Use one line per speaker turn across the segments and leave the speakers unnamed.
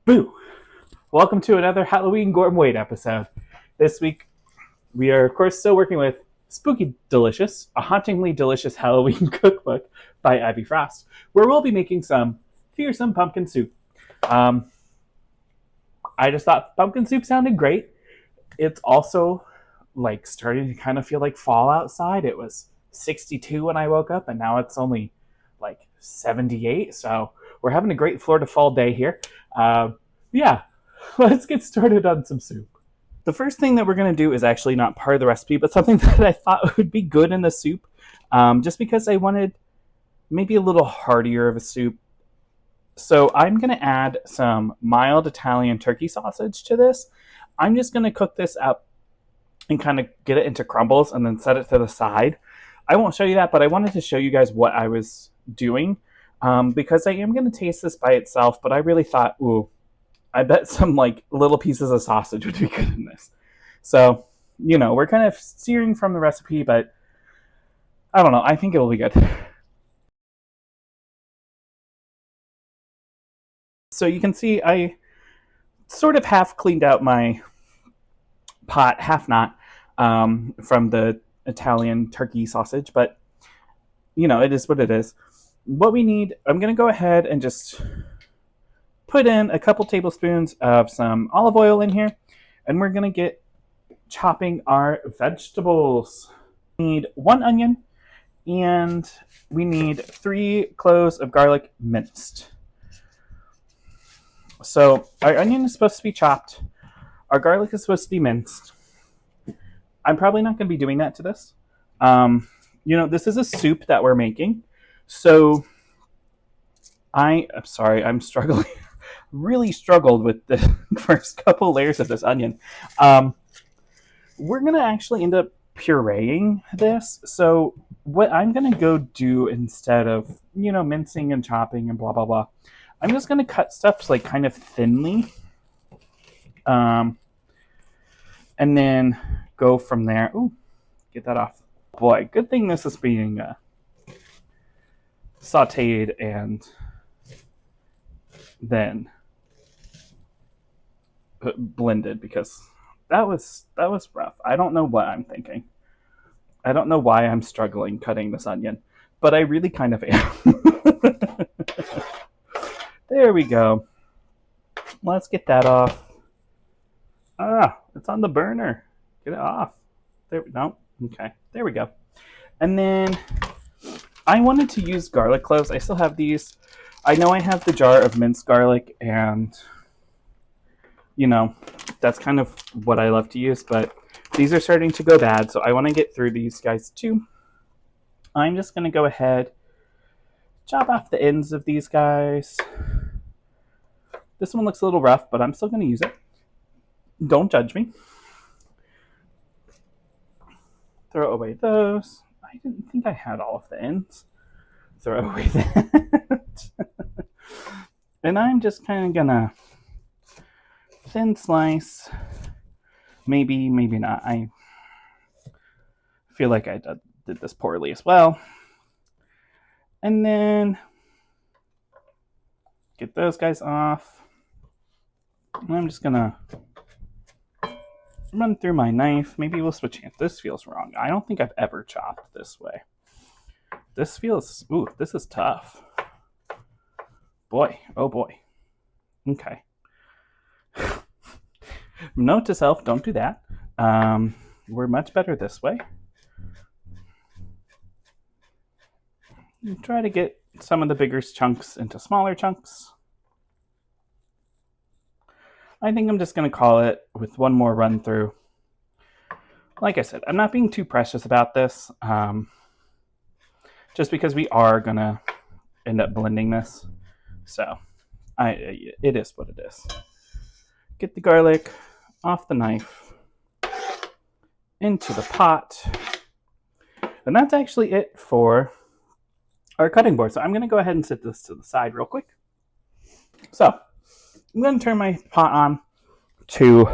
Boo! Welcome to another Halloween Gourmet episode. This week, we are, of course, still working with Spooky Delicious, a hauntingly delicious Halloween cookbook by Abby Frost, where we'll be making some fearsome pumpkin soup. Um, I just thought pumpkin soup sounded great. It's also like starting to kind of feel like fall outside. It was 62 when I woke up, and now it's only like 78. So we're having a great Florida fall day here. Yeah, let's get started on some soup. The first thing that we're going to do is actually not part of the recipe, but something that I thought would be good in the soup, just because I wanted maybe a little heartier of a soup. So I'm going to add some mild Italian turkey sausage to this. I'm just going to cook this up and kind of get it into crumbles and then set it to the side. I won't show you that, but I wanted to show you guys what I was doing because I am going to taste this by itself, but I really thought, ooh, I bet some like little pieces of sausage would be good in this. So, we're kind of steering from the recipe, but I don't know. I think it will be good. So you can see I sort of half cleaned out my pot, half not, from the Italian turkey sausage, but it is what it is. What we need, I'm going to go ahead and just put in a couple tablespoons of some olive oil in here, and we're going to get chopping our vegetables. We need 1 onion, and we need 3 cloves of garlic minced. So our onion is supposed to be chopped. Our garlic is supposed to be minced. I'm probably not going to be doing that to this. This is a soup that we're making. So I'm sorry, I'm struggling. Really struggled with the first couple layers of this onion. We're going to actually end up pureeing this. So what I'm going to go do instead of, mincing and chopping and blah, blah, blah, I'm just going to cut stuff like kind of thinly. And then go from there. Ooh, get that off. Boy, good thing this is being sauteed and then blended, because that was rough. I don't know what I'm thinking. I don't know why I'm struggling cutting this onion, but I really kind of am. There we go. Let's get that off. It's on the burner. Get it off. There. No. Okay. There we go. And then I wanted to use garlic cloves. I still have these. I know I have the jar of minced garlic, and that's kind of what I love to use, but these are starting to go bad, so I want to get through these guys too. I'm just going to go ahead, chop off the ends of these guys. This one looks a little rough, but I'm still going to use it. Don't judge me. Throw away those. I didn't think I had all of the ends. Throw away that. And I'm just kind of going to thin slice. Maybe not. I feel like I did this poorly as well. And then get those guys off. And I'm just going to run through my knife. Maybe we'll switch hands. This feels wrong. I don't think I've ever chopped this way. This feels, this is tough. Boy, oh boy. Okay. Note to self, don't do that. We're much better this way. Try to get some of the bigger chunks into smaller chunks. I think I'm just going to call it with one more run through. Like I said, I'm not being too precious about this, just because we are going to end up blending this. So it is what it is. Get the garlic off the knife into the pot. And that's actually it for our cutting board. So I'm going to go ahead and set this to the side real quick. So I'm going to turn my pot on to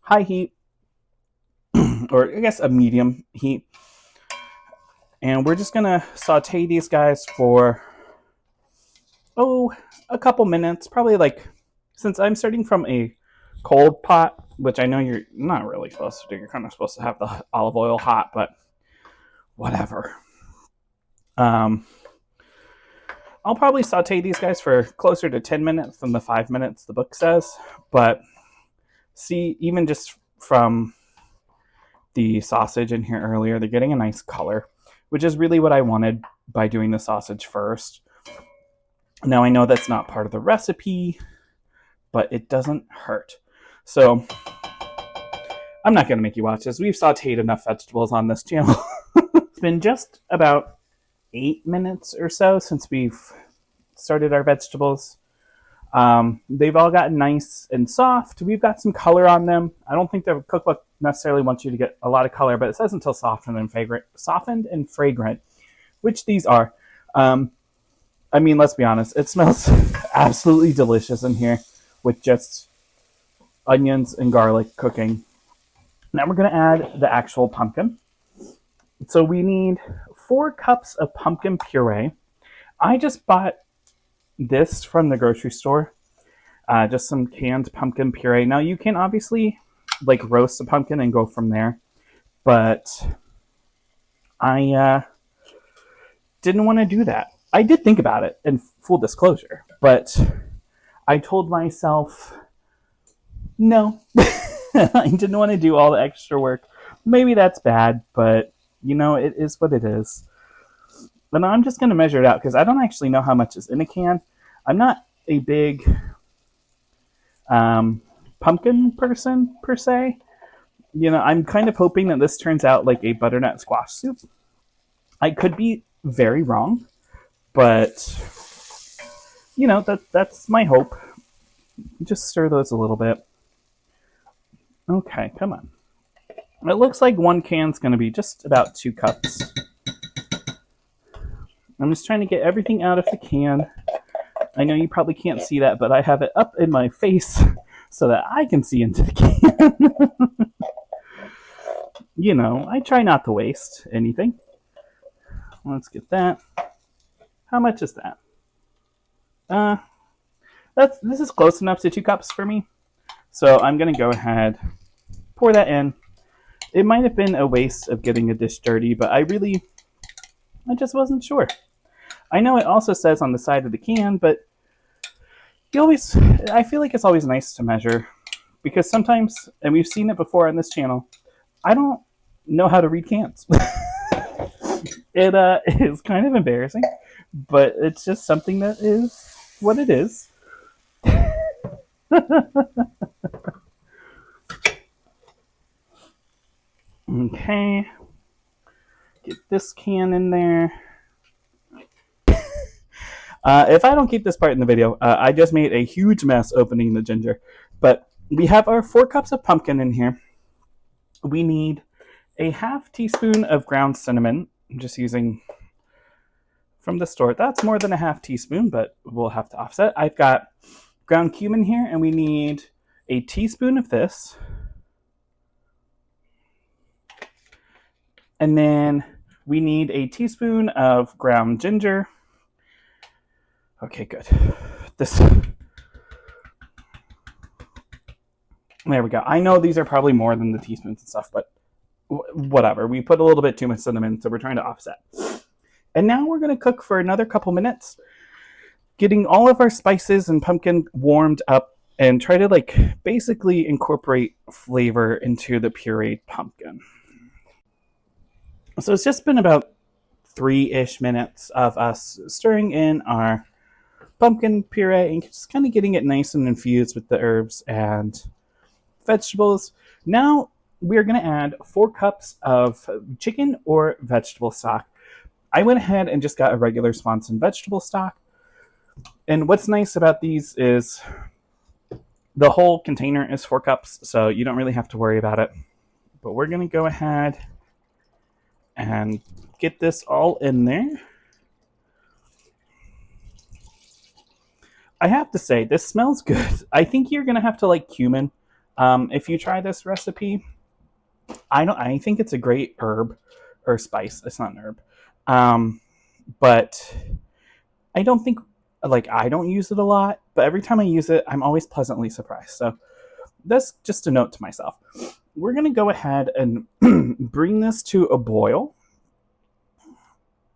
high heat, or I guess a medium heat. And we're just going to saute these guys for, a couple minutes, probably like since I'm starting from a cold pot, which I know you're not really supposed to do, you're kind of supposed to have the olive oil hot, but whatever. I'll probably saute these guys for closer to 10 minutes than the 5 minutes the book says, but see, even just from the sausage in here earlier, they're getting a nice color, which is really what I wanted by doing the sausage first. Now I know that's not part of the recipe, but it doesn't hurt. So I'm not going to make you watch this. We've sauteed enough vegetables on this channel. It's been just about 8 minutes or so since we've started our vegetables. They've all gotten nice and soft. We've got some color on them. I don't think the cookbook necessarily wants you to get a lot of color, but it says until softened and fragrant, which these are. I mean, let's be honest, it smells absolutely delicious in here with just onions and garlic cooking. Now we're going to add the actual pumpkin. So we need 4 cups of pumpkin puree. I just bought this from the grocery store, just some canned pumpkin puree. Now you can obviously like roast a pumpkin and go from there, but I didn't want to do that. I did think about it, in full disclosure, but I told myself no. I didn't want to do all the extra work. Maybe that's bad, but you know, it is what it is. And I'm just going to measure it out because I don't actually know how much is in a can. I'm not a big pumpkin person per se. You know, I'm kind of hoping that this turns out like a butternut squash soup. I could be very wrong, but you know, that's my hope. Just stir those a little bit. Okay, come on. It looks like 1 can's going to be just about 2 cups. I'm just trying to get everything out of the can. I know you probably can't see that, but I have it up in my face so that I can see into the can. You know, I try not to waste anything. Let's get that. How much is that? This is close enough to 2 cups for me. So I'm going to go ahead, pour that in. It might have been a waste of getting a dish dirty, but I just wasn't sure. I know it also says on the side of the can, but I feel like it's always nice to measure because sometimes, and we've seen it before on this channel, I don't know how to read cans. It is kind of embarrassing, but it's just something that is what it is. Okay, get this can in there. If I don't keep this part in the video, I just made a huge mess opening the ginger. But we have our 4 cups of pumpkin in here. We need a half teaspoon of ground cinnamon. I'm just using from the store. That's more than a half teaspoon, but we'll have to offset. I've got ground cumin here, and we need a teaspoon of this. And then we need a teaspoon of ground ginger. Okay, good. There we go. I know these are probably more than the teaspoons and stuff, but whatever. We put a little bit too much cinnamon, so we're trying to offset. And now we're going to cook for another couple minutes, getting all of our spices and pumpkin warmed up and try to like basically incorporate flavor into the pureed pumpkin. So it's just been about 3-ish minutes of us stirring in our pumpkin puree and just kind of getting it nice and infused with the herbs and vegetables. Now we're going to add 4 cups of chicken or vegetable stock. I went ahead and just got a regular Swanson vegetable stock. And what's nice about these is the whole container is 4 cups, so you don't really have to worry about it. But we're going to go ahead and get this all in there. I have to say, this smells good. I think you're going to have to like cumin if you try this recipe. I think it's a great herb or spice. It's not an herb. But I don't think, like, I don't use it a lot, but every time I use it, I'm always pleasantly surprised. So that's just a note to myself. We're going to go ahead and bring this to a boil.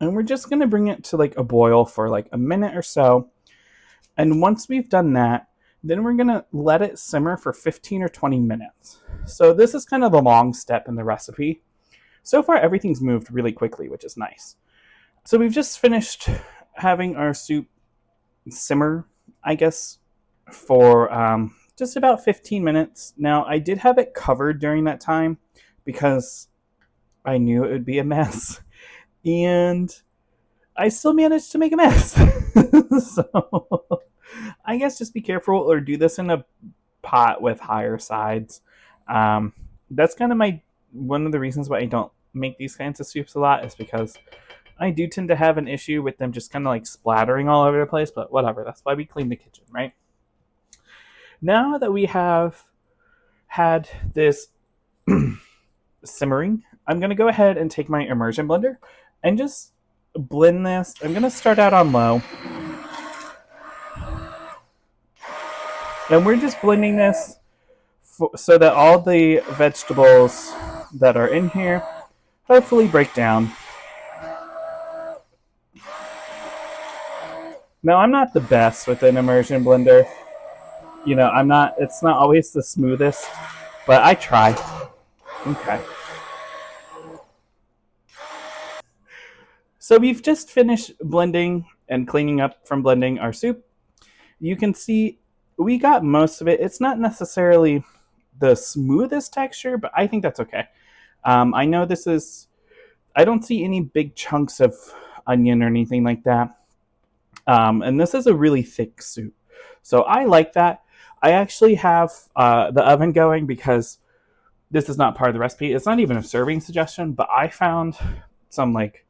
And we're just going to bring it to like a boil for like a minute or so. And once we've done that, then we're going to let it simmer for 15 or 20 minutes. So this is kind of the long step in the recipe. So far, everything's moved really quickly, which is nice. So we've just finished having our soup simmer, I guess, for just about 15 minutes. Now, I did have it covered during that time because I knew it would be a mess. And I still managed to make a mess. So I guess just be careful or do this in a pot with higher sides. That's kind of one of the reasons why I don't make these kinds of soups a lot, is because I do tend to have an issue with them just kind of like splattering all over the place, but whatever. That's why we clean the kitchen, right? Now that we have had this simmering, I'm going to go ahead and take my immersion blender and just blend this. I'm going to start out on low. And we're just blending this so that all the vegetables that are in here hopefully break down. Now, I'm not the best with an immersion blender. You know, it's not always the smoothest, but I try. Okay. So we've just finished blending and cleaning up from blending our soup. You can see we got most of it. It's not necessarily the smoothest texture, but I think that's okay. I know I don't see any big chunks of onion or anything like that. And this is a really thick soup. So I like that. I actually have the oven going because this is not part of the recipe. It's not even a serving suggestion, but I found some like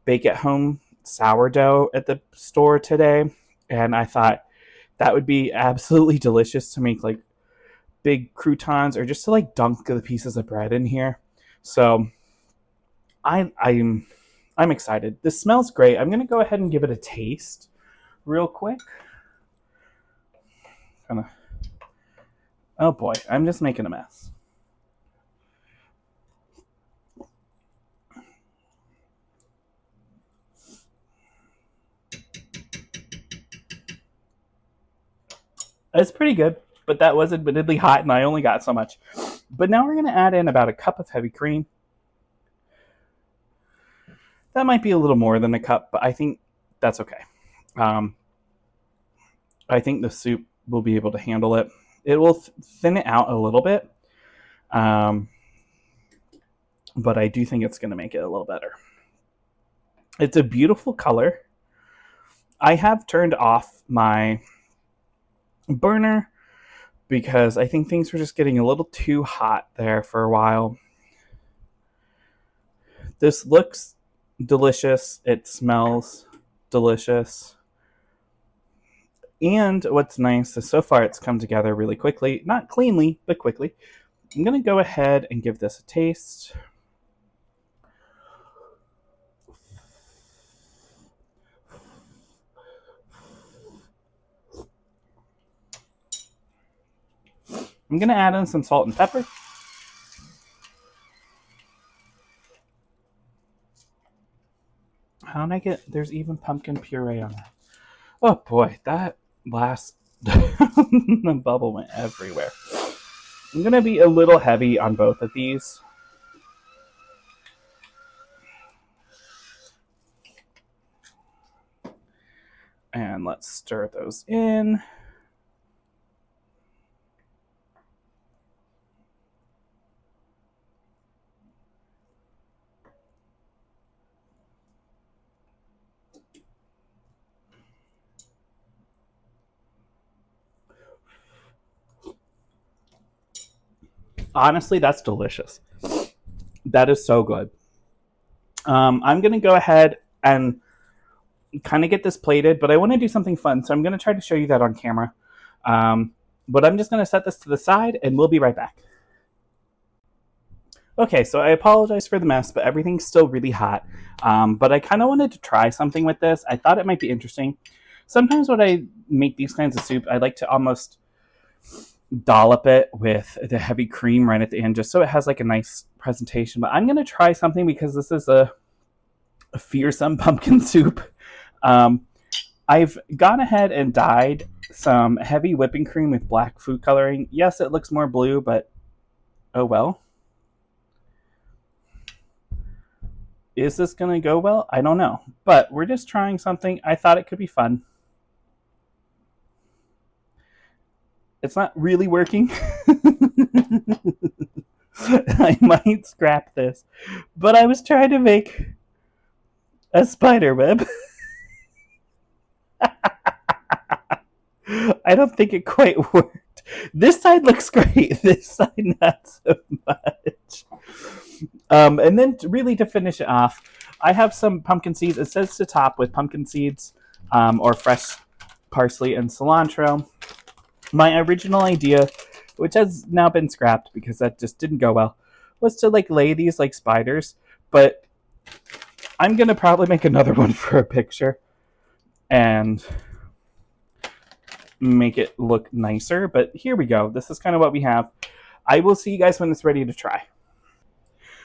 bake at home sourdough at the store today. And I thought that would be absolutely delicious to make like big croutons or just to like dunk the pieces of bread in here. So I'm excited. This smells great. I'm going to go ahead and give it a taste real quick. Oh boy, I'm just making a mess. It's pretty good, but that was admittedly hot and I only got so much. But now we're going to add in about a cup of heavy cream. That might be a little more than a cup, but I think that's okay. I think the soup will be able to handle it. It will thin it out a little bit, but I do think it's going to make it a little better. It's a beautiful color. I have turned off my burner because I think things were just getting a little too hot there for a while. This looks delicious. It smells delicious. And what's nice is so far it's come together really quickly. Not cleanly, but quickly. I'm going to go ahead and give this a taste. I'm going to add in some salt and pepper. How did I get... There's even pumpkin puree on that. Oh boy, that last the bubble went everywhere. I'm going to be a little heavy on both of these. And let's stir those in. Honestly, that's delicious. That is so good. I'm going to go ahead and kind of get this plated, but I want to do something fun, so I'm going to try to show you that on camera. But I'm just going to set this to the side, and we'll be right back. Okay, so I apologize for the mess, but everything's still really hot. But I kind of wanted to try something with this. I thought it might be interesting. Sometimes when I make these kinds of soup, I like to almost dollop it with the heavy cream right at the end, just so it has like a nice presentation. But I'm going to try something because this is a fearsome pumpkin soup. Um, I've gone ahead and dyed some heavy whipping cream with black food coloring. Yes, it looks more blue, but oh well. Is this going to go well? I don't know. But we're just trying something. I thought it could be fun. It's not really working. I might scrap this. But I was trying to make a spider web. I don't think it quite worked. This side looks great. This side not so much. And then really to finish it off, I have some pumpkin seeds. It says to top with pumpkin seeds or fresh parsley and cilantro. My original idea, which has now been scrapped because that just didn't go well, was to like lay these like spiders. But I'm gonna probably make another one for a picture and make it look nicer. But here we go. This is kind of what we have. I will see you guys when it's ready to try.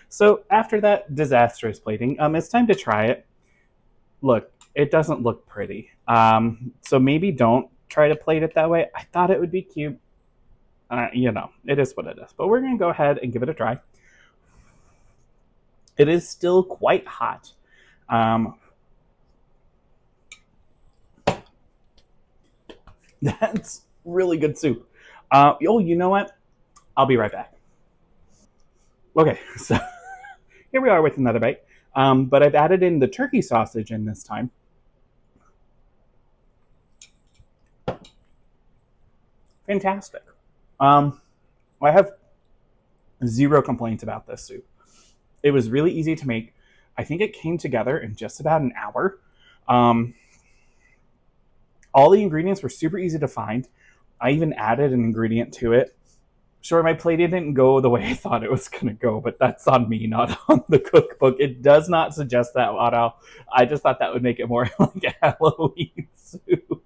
So after that disastrous plating, it's time to try it. Look, it doesn't look pretty. So maybe don't try to plate it that way. I thought it would be cute. It is what it is. But we're going to go ahead and give it a try. It is still quite hot. That's really good soup. You know what? I'll be right back. Okay, so here we are with another bite. But I've added in the turkey sausage in this time. Fantastic. I have zero complaints about this soup. It was really easy to make. I think it came together in just about an hour. All the ingredients were super easy to find. I even added an ingredient to it. Sure, my plate didn't go the way I thought it was going to go, but that's on me, not on the cookbook. It does not suggest that at all. I just thought that would make it more like a Halloween soup.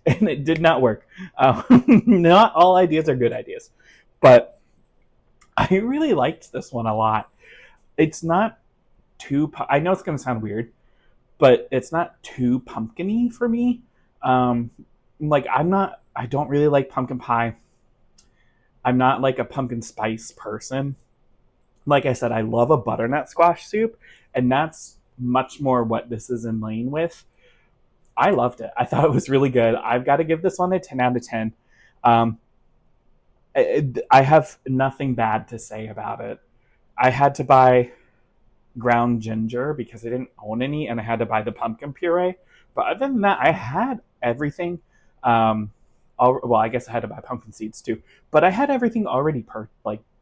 And it did not work. Not all ideas are good ideas. But I really liked this one a lot. It's not too... I know it's going to sound weird, but it's not too pumpkin-y for me. I don't really like pumpkin pie. I'm not like a pumpkin spice person. Like I said, I love a butternut squash soup, and that's much more what this is in lane with. I loved it. I thought it was really good. I've got to give this one a 10 out of 10. I have nothing bad to say about it. I had to buy ground ginger because I didn't own any, and I had to buy the pumpkin puree. But other than that, I had everything. I guess I had to buy pumpkin seeds too, but I had everything already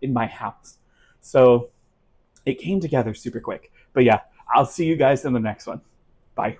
in my house, so it came together super quick. But yeah, I'll see you guys in the next one. Bye.